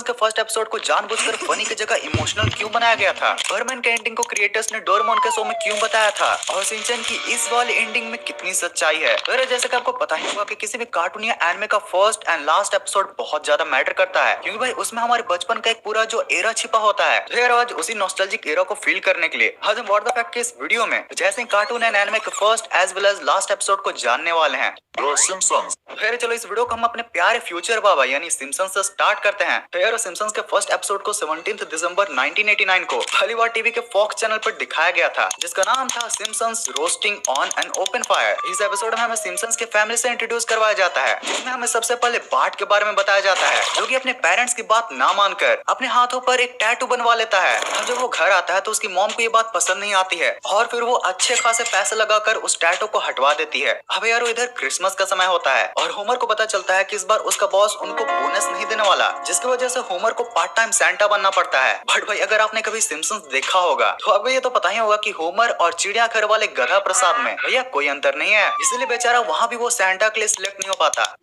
के first episode को जानबूझकर फनी की जगह इमोशनल क्यों बनाया गया था? बर्मैन के एंडिंग को क्रिएटर्स ने डोरेमोन के शो में क्यों बताया था? और शिनचैन की इस वाली एंडिंग में कितनी सच्चाई है? तो जैसे कि आपको पता ही होगा कि किसी भी कार्टून या एनिमे का फर्स्ट एंड लास्ट एपिसोड बहुत ज्यादा मैटर करता है, क्योंकि भाई उसमें हमारे बचपन का एक पूरा जो एरा छिपा होता है। तो यार आज उसी नॉस्टैल्जिक एरा को फील करने के लिए आज हम व्हाट द फैक्ट के इस वीडियो में जैसे कार्टून एंड एनिमे के first as well as last episode को जानने वाले हैं। फिर चलो इस वीडियो को हम अपने प्यारे फ्यूचर बाबा यानी सिम्पसन्स से स्टार्ट करते हैं। तो यार सिम्पसन्स के फर्स्ट एपिसोड को 17 दिसंबर 1989 को हॉलीवुड टीवी के फॉक्स चैनल पर दिखाया गया था, जिसका नाम था Simpsons roasting on an open fire. इस एपिसोड में हमें सिम्पसन्स के फैमिली से इंट्रोड्यूस करवाया जाता है, जिसमें हमें सबसे पहले बार्ट के बारे में बताया जाता है, जो कि अपने पेरेंट्स की बात ना मानकर अपने हाथों पर एक टैटू बनवा लेता है। और जब वो घर आता है तो उसकी मॉम को ये बात पसंद नहीं आती है और फिर वो अच्छे खासे पैसे लगाकर उस टैटू को हटवा देती है। अब यार इधर क्रिसमस का समय होता है और होमर को पता चलता है कि इस बार उसका बॉस उनको बोनस नहीं देने वाला, जिसकी वजह से होमर को पार्ट टाइम सेंटा बनना पड़ता है। बट भाई अगर आपने कभी सिम्पसन्स देखा होगा तो अब ये तो पता ही होगा कि होमर और चिड़ियाघर वाले गधा प्रसाद में भैया कोई अंतर नहीं है, इसीलिए बेचारा वहाँ भी वो सेंटा के लिए सिलेक्ट नहीं हो पाता।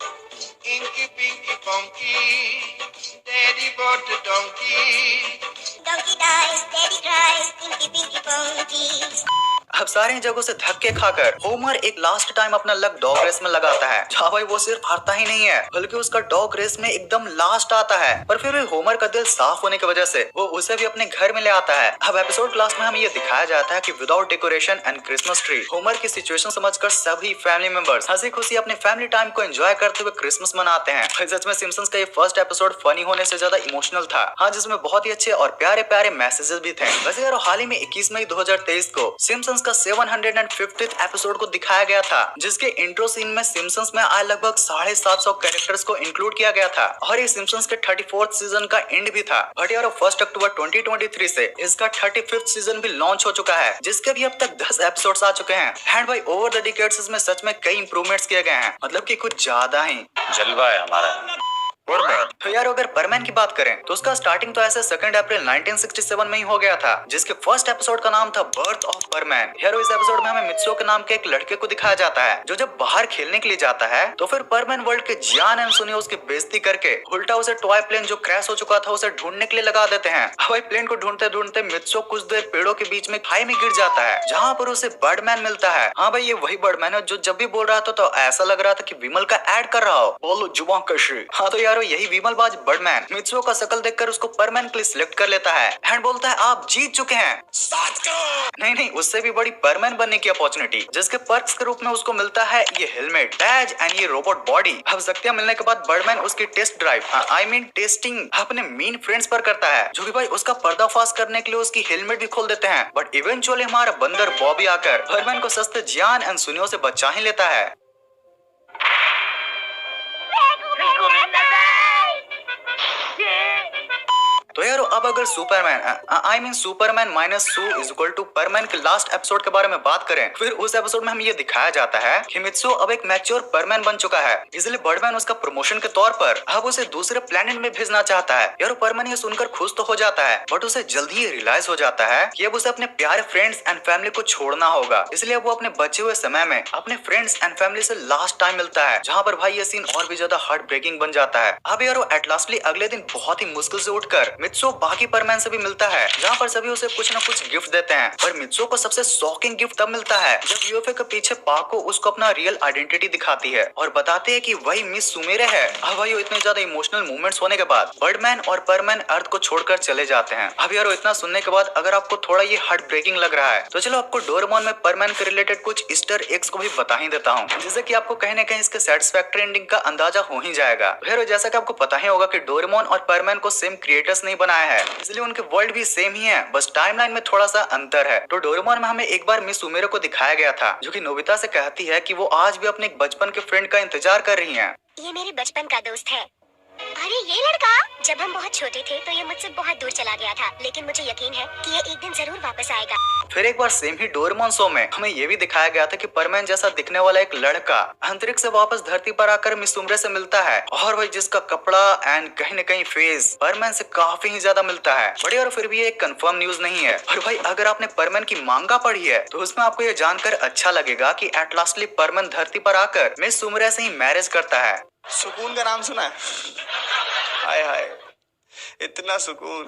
Inky Pinky Funky, Daddy bought the donkey. Donkey dies, Daddy cries, Inky Pinky Funky. अब सारी जगहों से धक्के खाकर होमर एक लास्ट टाइम अपना लक डॉग रेस में लगाता है, जहाँ भाई वो सिर्फ हारता ही नहीं है बल्कि उसका डॉग रेस में एकदम लास्ट आता है। पर फिर होमर का दिल साफ होने की वजह से वो उसे भी अपने घर में ले आता है। अब एपिसोड लास्ट में हमें ये दिखाया जाता है कि without decoration and Christmas tree Homer की सिचुएशन समझकर सभी फैमिली मेंबर्स हंसी खुशी अपने फैमिली टाइम को एंजॉय करते हुए क्रिसमस मनाते हैं। सच में सिम्पसन्स का ये फर्स्ट एपिसोड फनी होने से ज्यादा इमोशनल था, हाँ, जिसमें बहुत ही अच्छे और प्यारे प्यारे मैसेजेस भी थे। वैसे यार हाल ही में 21 मई 2023 को सिम्पसन्स का 750th एपिसोड को दिखाया गया था, जिसके इंट्रो सीन में सिम्पसन्स में आए लगभग 750 कैरेक्टर्स को इंक्लूड किया गया था और ये सिम्पसन्स के 34th सीजन का एंड भी था। बट यार 1 अक्टूबर 2023 से इसका 35th सीजन भी लॉन्च हो चुका है, जिसके भी अब तक 10 एपिसोड्स आ चुके हैं। एंड भाई ओवर द डिकेड्स इसमें सच में कई इंप्रूवमेंट्स किए गए हैं, मतलब कि कुछ ज्यादा ही जलवा है हमारा। तो यार अगर बर्मैन की बात करें तो उसका स्टार्टिंग तो ऐसे 2 अप्रैल 1967 में ही हो गया था, जिसके फर्स्ट एपिसोड का नाम था बर्थ ऑफ बर्मैन। यार इस एपिसोड में हमें मित्सुओ के नाम के एक लड़के को दिखाया जाता है, जो जब बाहर खेलने के लिए जाता है तो फिर बर्मैन वर्ल्ड के जियान एंड सुनियो उसकी बेइज्जती करके उल्टा उसे टॉय प्लेन जो क्रैश हो चुका था उसे ढूंढने के लिए लगा देते हैं। भाई प्लेन को ढूंढते ढूंढते मित्सुओ कुछ देर पेड़ों के बीच में खाई में गिर जाता है, जहाँ पर उसे बर्डमैन मिलता है। हाँ भाई ये वही बर्डमैन है जो जब भी बोल रहा था तो ऐसा लग रहा था कि विमल का ऐड कर रहा हो, बोलो जुबान कशी। हाँ तो यार यही विमल बर्डमैन मित्सुओ का शकल देखकर उसको परमैन के लिए सिलेक्ट कर लेता है एंड बोलता है आप जीत चुके हैं। नहीं उससे भी बड़ी परमैन बनने की अपॉर्चुनिटी, जिसके पर्क्स के रूप में उसको मिलता है ये हेलमेट, बैज एंड ये रोबोट बॉडी। अब शक्तियां मिलने के बाद बर्डमैन उसकी test drive I mean testing अपने मीन फ्रेंड्स पर करता है, जो कि भाई उसका पर्दाफाश करने के लिए उसकी हेलमेट भी खोल देते हैं। बट इवेंचुअली हमारा बंदर बॉबी आकर बर्डमैन को सस्ते जियान एंड सुनियो से बचा ही लेता है। तो यार अब अगर superman minus su is equal to perman के लास्ट एपिसोड के बारे में बात करें, फिर उस एपिसोड में हमें ये दिखाया जाता है कि मित्सु अब एक मैच्योर परमैन बन चुका है, इसलिए बर्डमैन उसका प्रमोशन के तौर पर अब उसे दूसरे प्लेनेट में भेजना चाहता है। यार परमैन ये सुनकर खुश तो हो जाता है, बट उसे जल्दी ही रियलाइज हो जाता है कि अब उसे अपने प्यारे फ्रेंड्स एंड फैमिली को छोड़ना होगा, इसलिए वो अपने बचे हुए समय में अपने फ्रेंड्स एंड फैमिली से लास्ट टाइम मिलता है, जहाँ पर भाई ये सीन और भी ज्यादा हार्ट ब्रेकिंग बन जाता है। अब यार एट लास्टली अगले दिन बहुत ही मुश्किल से उठकर मित्सु बाकी परमैन से भी मिलता है, जहाँ पर सभी उसे कुछ न कुछ गिफ्ट देते हैं। पर मित्सु को सबसे शॉकिंग गिफ्ट तब मिलता है जब यूएफए के पीछे पाको उसको अपना रियल आइडेंटिटी दिखाती है और बताते हैं कि वही मिस सुमेरे है। अब भाई इतने ज्यादा इमोशनल मूवमेंट्स होने के बाद बर्डमैन और परमैन अर्थ को छोड़कर चले जाते हैं। अब यार इतना सुनने के बाद अगर आपको थोड़ा ये हार्ट ब्रेकिंग लग रहा है तो चलो आपको डोरेमोन में परमैन के रिलेटेड कुछ ईस्टर एग्स को भी बता ही देता हूँ, जिससे कि आपको कहीं न कहीं इसके सेटिस्फैक्टरी एंडिंग का अंदाजा हो ही जाएगा। फिर जैसा कि आपको पता ही होगा कि डोरेमोन और परमैन को सेम क्रिएटर्स नहीं बनाया है, इसलिए उनके वर्ल्ड भी सेम ही है, बस टाइमलाइन में थोड़ा सा अंतर है। तो डोरेमोन में हमें एक बार मिस सुमेरो को दिखाया गया था, जो कि नोबिता से कहती है कि वो आज भी अपने बचपन के फ्रेंड का इंतजार कर रही हैं। ये मेरे बचपन का दोस्त है। अरे ये लड़का, जब हम बहुत छोटे थे तो ये मुझसे बहुत दूर चला गया था, लेकिन मुझे यकीन है कि ये एक दिन जरूर वापस आएगा। फिर एक बार सेम ही डोरेमोन शो में हमें ये भी दिखाया गया था कि परमैन जैसा दिखने वाला एक लड़का अंतरिक्ष से वापस धरती पर आकर मिस सुमरे से मिलता है, और भाई जिसका कपड़ा एंड कहीं न कहीं फेस परमैन से काफी ही ज्यादा मिलता है। बड़ी और फिर भी ये एक कंफर्म न्यूज नहीं है। और भाई अगर आपने परमैन की मांगा पढ़ी है तो उसमें आपको ये जानकर अच्छा लगेगा कि एट लास्टली परमैन धरती पर आकर मिस सुमरे से ही मैरिज करता है। सुकून का नाम सुना है? हाय हाय, इतना सुकून।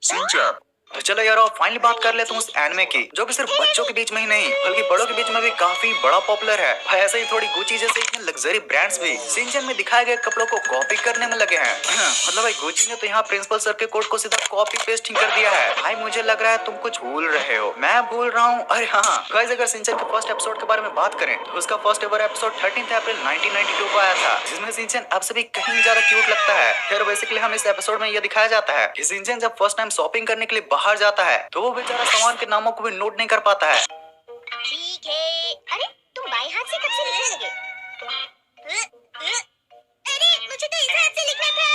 सिंचन। तो चलो यार फाइनली बात कर लेते हैं उस एनिमे की जो कि सिर्फ बच्चों के बीच में ही नहीं बल्कि बड़ों के बीच में भी काफी बड़ा पॉपुलर है। भाई ऐसे ही थोड़ी गुची जैसे इतने लग्जरी ब्रांड्स भी सिंचन में दिखाए गए कपड़ों को कॉपी करने में लगे हैं। मतलब भाई गुची ने तो यहाँ प्रिंसिपल सर के कोट को सीधा कॉपी पेस्टिंग कर दिया है। भाई मुझे लग रहा है तुम कुछ भूल रहे हो। मैं भूल रहा हूँ? अरे हाँ गाइस, अगर सिंचन के फर्स्ट एपिसोड के बारे में बात करें तो उसका फर्स्ट एवर एपिसोड 13 अप्रैल 1992 को आया था, जिसमें सिंचन अब से भी कहीं ज्यादा क्यूट लगता है। फिर बेसिकली हम इस एपिसोड में ये दिखाया जाता है कि सिंचन जब फर्स्ट टाइम शॉपिंग करने के लिए बाहर जाता है तो वो बेचारा सामान के नामों को भी नोट नहीं कर पाता है। ठीक है। अरे तुम बाएं हाथ से कब से लिखने लगे? अरे मुझे तो इस हाथ से लिखना था।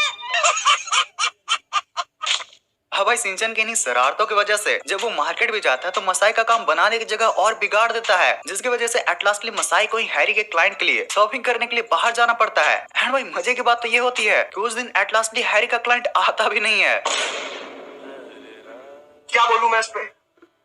हाँ भाई, सिंचन की इन्हीं शरारतों की वजह से जब वो मार्केट भी जाता है तो मसाई का काम बनाने की जगह और बिगाड़ देता है, जिसकी वजह से एट लास्टली मसाई को ही हैरी के क्लाइंट के लिए शॉपिंग करने के लिए बाहर जाना पड़ता है। एंड भाई मजे की बात तो ये होती है कि उस दिन एट लास्टली हैरी का क्लाइंट आता भी नहीं है। क्या बोलूं मैं इस पे?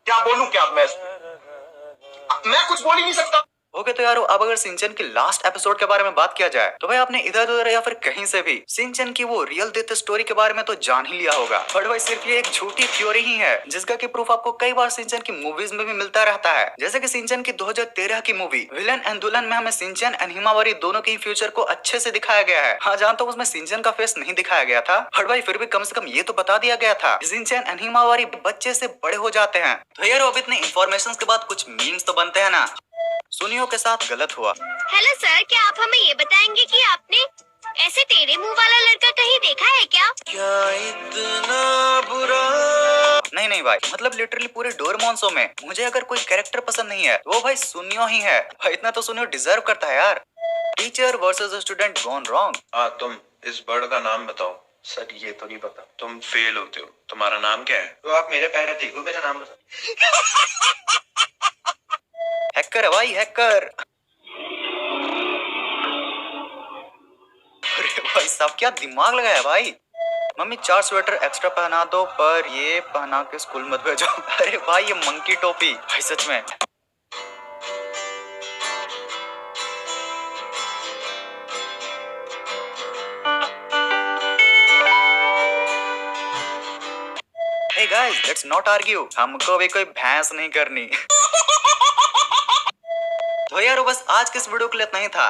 क्या बोलूं क्या मैं इस पे? मैं कुछ बोल ही नहीं सकता। ओके तो यार अब अगर सिंचन की लास्ट एपिसोड के बारे में बात किया जाए तो भाई आपने इधर उधर या फिर कहीं से भी सिंचन की वो रियल डेथ स्टोरी के बारे में तो जान ही लिया होगा, बट भाई सिर्फ ये एक झूठी थ्योरी ही है जिसका कि प्रूफ आपको कई बार सिंचन की मूवीज में भी मिलता रहता है। जैसे कि सिंचन की 2013 की मूवी विलन एंड दुल्हन में हमें सिंचन एंड हिमावरी दोनों के फ्यूचर को अच्छे से दिखाया गया है। हाँ जानता हूँ उसमें सिंचन का फेस नहीं दिखाया गया था, बट भाई फिर भी कम से कम ये तो बता दिया गया था सिंचन एंड हिमावरी बच्चे से बड़े हो जाते हैं। तो यार अब इतने इन्फॉर्मेशन के बाद कुछ मीम्स तो बनते हैं ना। सुनियो के साथ गलत हुआ। हेलो सर, क्या आप हमें ये बताएंगे कि आपने ऐसे टेढ़े मुंह वाला लड़का कहीं देखा है क्या? क्या इतना बुरा? नहीं भाई, मतलब लिटरली पूरे डोरेमोन शो में मुझे अगर कोई कैरेक्टर पसंद नहीं है वो भाई सुनियो ही है। भाई इतना तो सुनियो डिजर्व करता है यार। Teacher versus student gone wrong. हाँ तुम इस बर्ड का नाम बताओ। सर ये तो नहीं पता। तुम फेल होते हो। तुम्हारा नाम क्या है? तो आप मेरे पैर देखो, मेरा नाम बताओ। हैकर है भाई, हैकर। अरे भाई साहब क्या दिमाग लगाया भाई। मम्मी 4 स्वेटर एक्स्ट्रा पहना दो पर ये पहना के स्कूल मत भेजो। अरे भाई ये मंकी टोपी भाई सच में। Hey guys, let's not argue. हमको भी कोई भैंस नहीं करनी। तो यार बस आज के इस वीडियो के लिए इतना ही था।